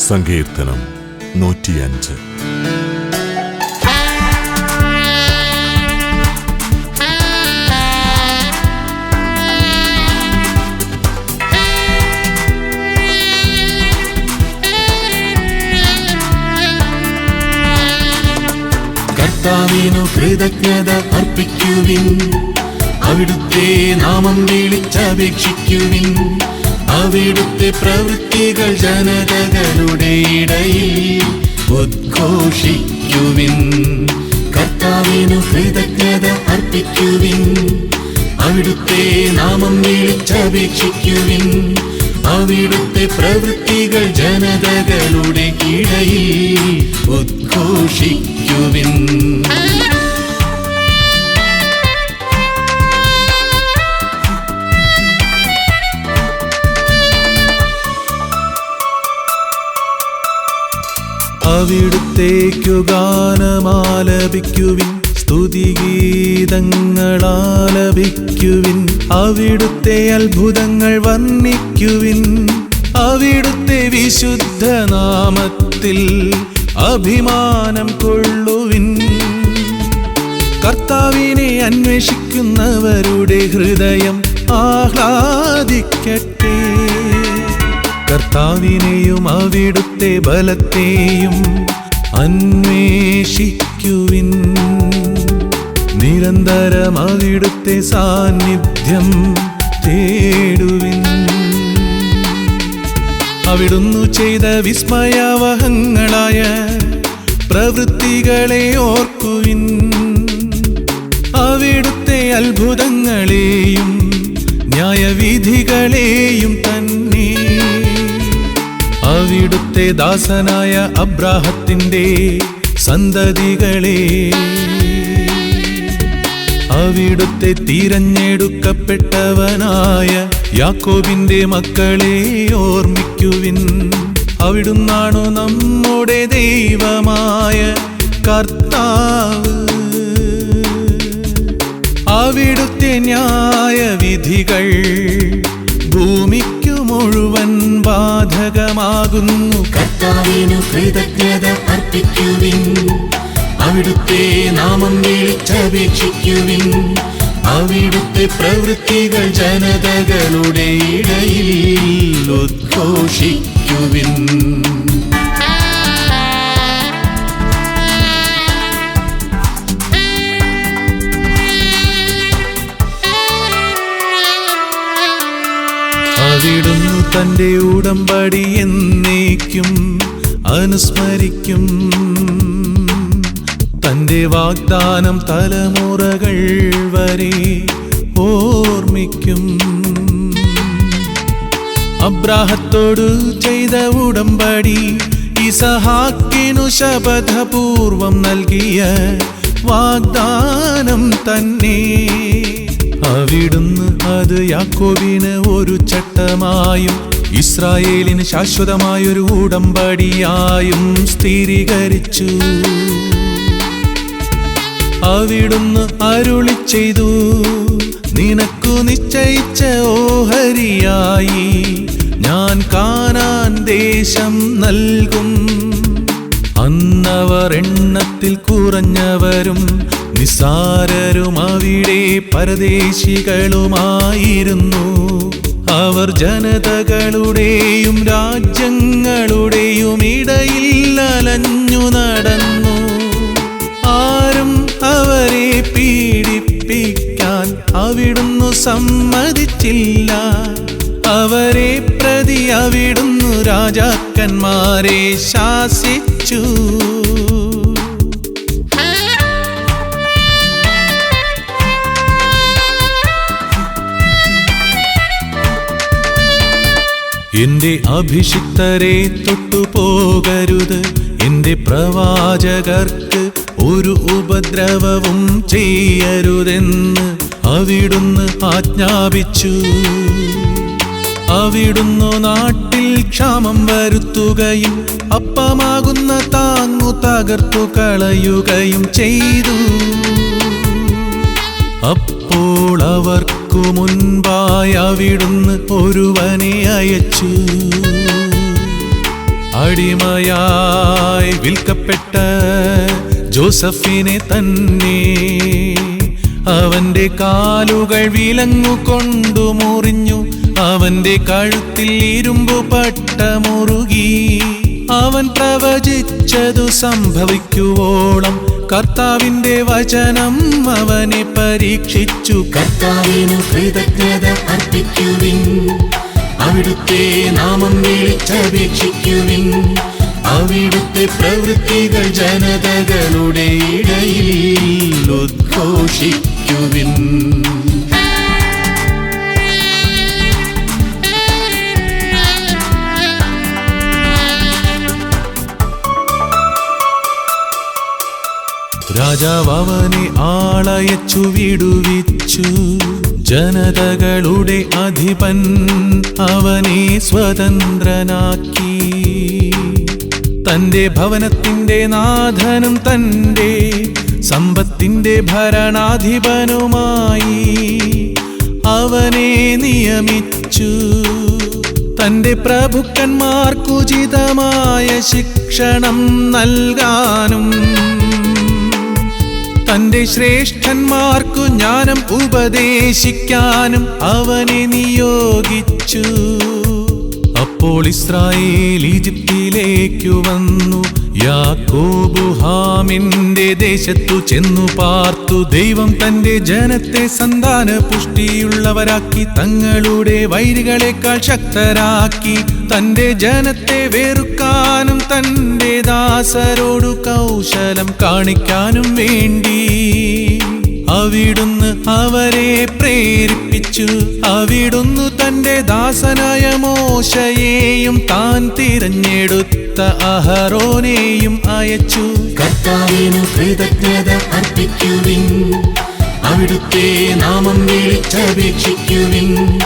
സങ്കീർത്തനം 105. കർത്താവിനു കൃതജ്ഞത അർപ്പിക്കുവിൻ, അവിടുത്തെ നാമം വിളിച്ചപേക്ഷിക്കുവിൻ. അവിടുത്തെ പ്രവൃത്തികൾ ജനതകളുടെ ഇടയിൽ ഉദ്ഘോഷിക്കുവിൻ. കർത്താവിനു കൃതജ്ഞത അർപ്പിക്കുവിൻ, അവിടുത്തെ നാമം വിളിച്ചപേക്ഷിക്കുവിൻ. അവിടുത്തെ പ്രവൃത്തികൾ ജനതകളുടെ ഇടയിൽ ഉദ്ഘോഷിക്കുവിൻ. അവിടുത്തേക്കു ഗാനമാലപിക്കുവിൻ, സ്തുതിഗീതങ്ങളാലപിക്കുവിൻ. അവിടുത്തെ അത്ഭുതങ്ങൾ വർണ്ണിക്കുവിൻ, അവിടുത്തെ വിശുദ്ധ നാമത്തിൽ അഭിമാനം കൊള്ളുവിൻ. കർത്താവിനെ അന്വേഷിക്കുന്നവരുടെ ഹൃദയം ആഹ്ലാദിക്കട്ടെ. കർത്താവിനെയും അവിടുത്തെ ബലത്തെയും അന്വേഷിക്കുവിൻ. നിരന്തരം അവിടുത്തെ സാന്നിധ്യം തേടുവിൻ. അവിടുന്നു ചെയ്ത വിസ്മയാവഹങ്ങളായ പ്രവൃത്തികളെ ഓർക്കുവിൻ. അവിടുത്തെ അത്ഭുതങ്ങളെയും ന്യായവിധികളെയും തന്നെ. അവിടുത്തെ ദാസനായ അബ്രാഹത്തിന്റെ സന്തതികളെ, അവിടുത്തെ തിരഞ്ഞെടുക്കപ്പെട്ടവനായ യാക്കോബിന്റെ മക്കളെ ഓർമ്മിക്കുവിൻ. അവിടുന്നാണു നമ്മുടെ ദൈവമായ കർത്താവ്. അവിടുത്തെ ന്യായവിധികൾ ഭൂമിക്കു മുഴുവൻ ബാധകമാകുന്നു. കർത്താവിനു കൃതജ്ഞത അർപ്പിക്കുവിൻ, അവിടുത്തെ നാമം വിളിച്ചപേക്ഷിക്കുവിൻ. അവിടുത്തെ പ്രവൃത്തികൾ ജനതകളുടെ ഇടയിൽ ഉദ്ഘോഷിക്കുവിൻ. അവിടുന്നു തന്റെ ഉടമ്പടി എന്നേക്കും അനുസ്മരിക്കും. തന്റെ വാഗ്ദാനം തലമുറകൾ വരെ ഓർമ്മിക്കും. അബ്രാഹത്തോടു ചെയ്ത ഉടമ്പടി ഇസഹാക്കിനു ശപഥപൂർവം നൽകിയ വാഗ്ദാനം തന്നെ. അവിടുന്ന് അത് യാക്കോബിന് ഒരു ചട്ടമായും ഇസ്രായേലിന് ശാശ്വതമായൊരു ഉടമ്പടിയായും സ്ഥിരീകരിച്ചു. അവിടുന്ന് അരുളി ചെയ്തു, നിനക്കു നിശ്ചയിച്ച ഓഹരിയായി ഞാൻ കാനാൻ ദേശം നൽകും. അന്നവർ എണ്ണത്തിൽ കുറഞ്ഞവരും നിസ്സാരരും അവിടെ പരദേശികളുമായിരുന്നു. അവർ ജനതകളുടെയും രാജ്യങ്ങളുടെയും ഇടയിൽ അലഞ്ഞു നടന്നു. ആരും അവരെ പീഡിപ്പിക്കാൻ അവിടുന്നു സമ്മതിച്ചില്ല. അവരെ പ്രതി അവിടുന്നു രാജാക്കന്മാരെ ശാസിച്ചു. എന്റെ അഭിഷിക്തരെ തൊട്ടുപോകരുത്, എന്റെ പ്രവാചകർക്ക് ഒരു ഉപദ്രവവും ചെയ്യരുതെന്ന് അവിടുന്ന് ആജ്ഞാപിച്ചു. അവിടുന്നു നാട്ടിൽ ക്ഷാമം വരുത്തുകയും അപ്പമാകുന്ന താങ്ങു തകർത്തു കളയുകയും ചെയ്തു. അപ്പോൾ അവർക്കു മുൻപായി അവിടുന്ന് ഒരുവനെ അയച്ചു. അടിമയായി വിൽക്കപ്പെട്ട ജോസഫിനെ തന്നെ അവന്റെ കാലുകൾ വിലങ്ങുകൊണ്ടു മുറിഞ്ഞു, അവന്റെ കഴുത്തിൽ ഇരുമ്പു പട്ട മുറുകി. അവൻ പ്രവചിച്ചതു സംഭവിക്കുവോളം കർത്താവിന്റെ വചനം അവനെ പരീക്ഷിച്ചു. കർത്താവിനു കൃതജ്ഞത അർപ്പിക്കുവിൻ, അവിടുത്തെ നാമം വിളിച്ചപേക്ഷിക്കുവിൻ. അവിടുത്തെ പ്രവൃത്തികൾ ജനതകളുടെ ഇടയിൽ ഉദ്ഘോഷിക്കുവിൻ. രാജാവ് അവനെ ആളയച്ചു വിടുവിച്ചു. ജനതകളുടെ അധിപൻ അവനെ സ്വതന്ത്രനാക്കി. തന്റെ ഭവനത്തിന്റെ നാഥനും തന്റെ സമ്പത്തിന്റെ ഭരണാധിപനുമായി അവനെ നിയമിച്ചു. തന്റെ പ്രഭുക്കന്മാർക്കുചിതമായ ശിക്ഷണം നൽകാനും തന്റെ ശ്രേഷ്ഠന്മാർക്കു ജ്ഞാനം ഉപദേശിക്കാനും അവനെ നിയോഗിച്ചു. അപ്പോൾ ഇസ്രായേൽ ഈജിപ്തിലേക്കു വന്നു. യാക്കോബ് ഹാമിന്റെ ദേശത്തു ചെന്നു പാർത്തു. ദൈവം തന്റെ ജനത്തെ സന്താന പുഷ്ടിയുള്ളവരാക്കി, തങ്ങളുടെ വൈരികളെക്കാൾ ശക്തരാക്കി. തന്റെ ജനത്തെ വെറുക്കാനും തന്റെ ദാസരോടു കൗശലം കാണിക്കാനും വേണ്ടി അവിടുന്ന് അവരെ പ്രേരിപ്പിച്ചു. അവിടുന്ന് തന്റെ ദാസനായ മോശയെയും താൻ തിരഞ്ഞെടുത്ത അഹരോനെയും അയച്ചു. കർത്താവിനു കൃതജ്ഞത അർപ്പിക്കുവിൻ, അവിടുത്തെ നാമം വിളിച്ചപേക്ഷിക്കുവിൻ.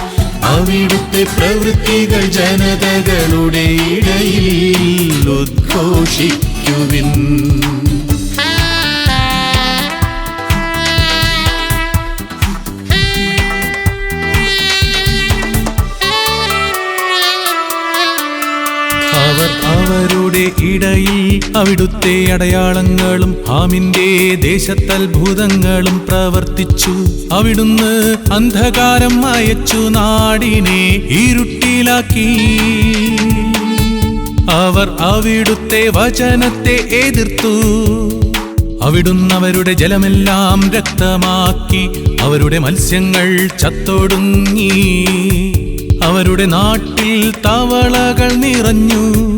അവിടുത്തെ പ്രവൃത്തികൾ ജനതകളുടെ ഇടയിൽ ഉദ്ഘോഷിക്കുവിൻ. അവരുടെ ഇടയിൽ അവിടുത്തെ അടയാളങ്ങളും ഹാമിന്റെ ദേശത്തത്ഭുതങ്ങളും പ്രവർത്തിച്ചു. അവിടുന്ന് അന്ധകാരം അയച്ചു നാടിനെ ഇരുട്ടിലാക്കി. അവർ അവിടുത്തെ വചനത്തെ എതിർത്തു. അവിടുന്ന് അവരുടെ ജലമെല്ലാം രക്തമാക്കി. അവരുടെ മത്സ്യങ്ങൾ ചത്തൊടുങ്ങി. അവരുടെ നാട്ടിൽ തവളകൾ നിറഞ്ഞു.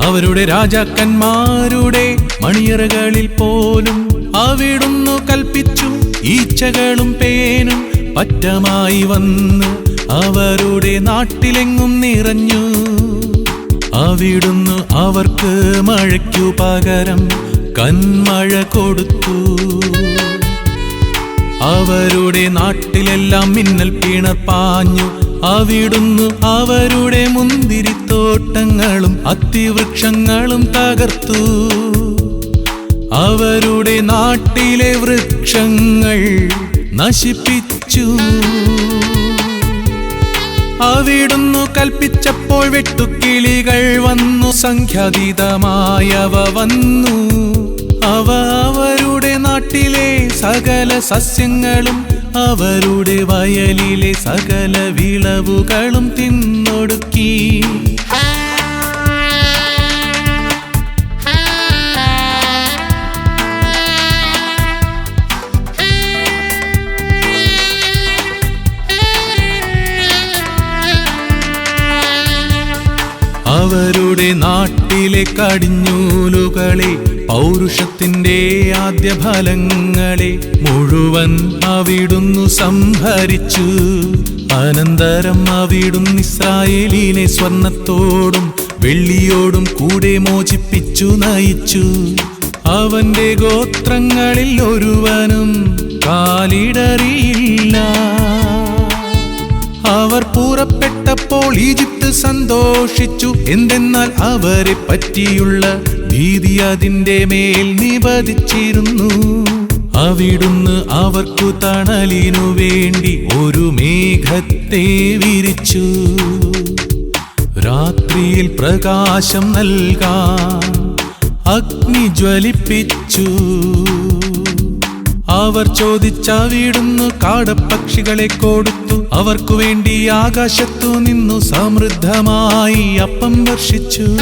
അവരുടെ രാജാക്കന്മാരുടെ മണിയറകളിൽ പോലും അവിടുന്ന് കൽപ്പിച്ചു. ഈച്ചകളും പേനും പറ്റമായി വന്ന് അവരുടെ നാട്ടിലെങ്ങും നിറഞ്ഞു. അവിടുന്ന് അവർക്ക് മഴയ്ക്കു പകരം കന്മഴ കൊടുത്തു. അവരുടെ നാട്ടിലെല്ലാം മിന്നൽ പിണർപ്പാഞ്ഞു. അവിടുന്ന് അവരുടെ മുന്തിരിത്തോട്ടങ്ങളും അത്തിവൃക്ഷങ്ങളും തകർത്തു. അവരുടെ നാട്ടിലെ വൃക്ഷങ്ങൾ നശിപ്പിച്ചു. അവിടുന്ന് കൽപ്പിച്ചപ്പോൾ വെട്ടുക്കിളികൾ വന്നു. സംഖ്യാതീതമായവ വന്നു. അവ അവരുടെ നാട്ടിലെ സകല സസ്യങ്ങളും അവരുടെ വയലിലെ സകല വിളവുകളും തിന്നൊടുക്കി. അവരുടെ നാട്ടിലെ കടിഞ്ഞൂലുകളെ, പൗരുഷത്തിന്റെ ആദ്യ ഫലങ്ങളെ മുഴുവൻ അവിടുന്ന് സംഹരിച്ചു. അനന്തരം അവിടുന്ന് ഇസ്രായേലിനെ സ്വർണത്തോടും വെള്ളിയോടും കൂടെ മോചിപ്പിച്ചു നയിച്ചു. അവന്റെ ഗോത്രങ്ങളിൽ ഒരുവനും കാലിടറിയില്ല. അവർ പുറപ്പെട്ടപ്പോൾ ഈജിപ്ത് സന്തോഷിച്ചു. എന്തെന്നാൽ അവരെ പറ്റിയുള്ള ഭീതി അതിന്റെ മേൽ നിപതിച്ചിരുന്നു. അവിടുന്ന് അവർക്കു തണലിനു വേണ്ടി ഒരു മേഘത്തെ വിരിച്ചു. രാത്രിയിൽ പ്രകാശം നൽകാൻ അഗ്നി ജ്വലിപ്പിച്ചു. അവർ ചോദിച്ചവിടുന്നു കാടപ്പക്ഷികളെ കൊടുത്തു. അവർക്കു വേണ്ടി ആകാശത്തു നിന്നു സമൃദ്ധമായി അപ്പം വർഷിച്ചു.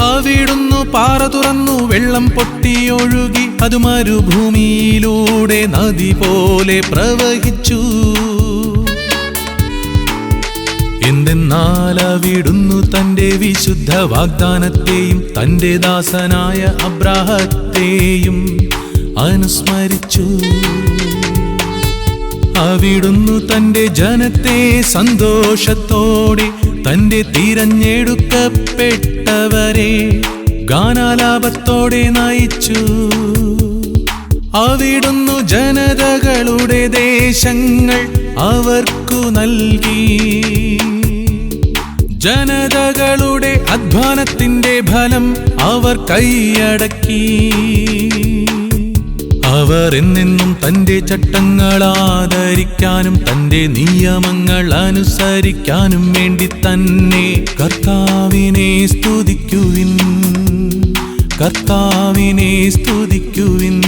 അവിടുന്നു പാറ തുറന്നു, വെള്ളം പൊട്ടിയൊഴുകി, അത് മരുഭൂമിയിലൂടെ നദി പോലെ പ്രവഹിച്ചു. എന്തെന്നാൽ അവിടുന്നു തന്റെ വിശുദ്ധ വാഗ്ദാനത്തെയും തന്റെ ദാസനായ അബ്രാഹത്തെയും അനുസ്മരിച്ചു. അവിടുന്നു തന്റെ ജനത്തെ സന്തോഷത്തോടെ, തന്റെ തിരഞ്ഞെടുക്കപ്പെട്ടവരെ ഗാനാലാപത്തോടെ നയിച്ചു. അവിടുന്നു ജനതകളുടെ ദേശങ്ങൾ അവർക്കു നൽകി. ജനതകളുടെ അധ്വാനത്തിന്റെ ഫലം അവർ കൈയടക്കി. അവർ എന്നെന്നും തന്റെ ചട്ടങ്ങൾ ആദരിക്കാനും തന്റെ നിയമങ്ങൾ അനുസരിക്കാനും വേണ്ടി തന്നെ കർത്താവിനെ സ്തുതിക്കുവിൻ, കർത്താവിനെ സ്തുതിക്കുവിൻ.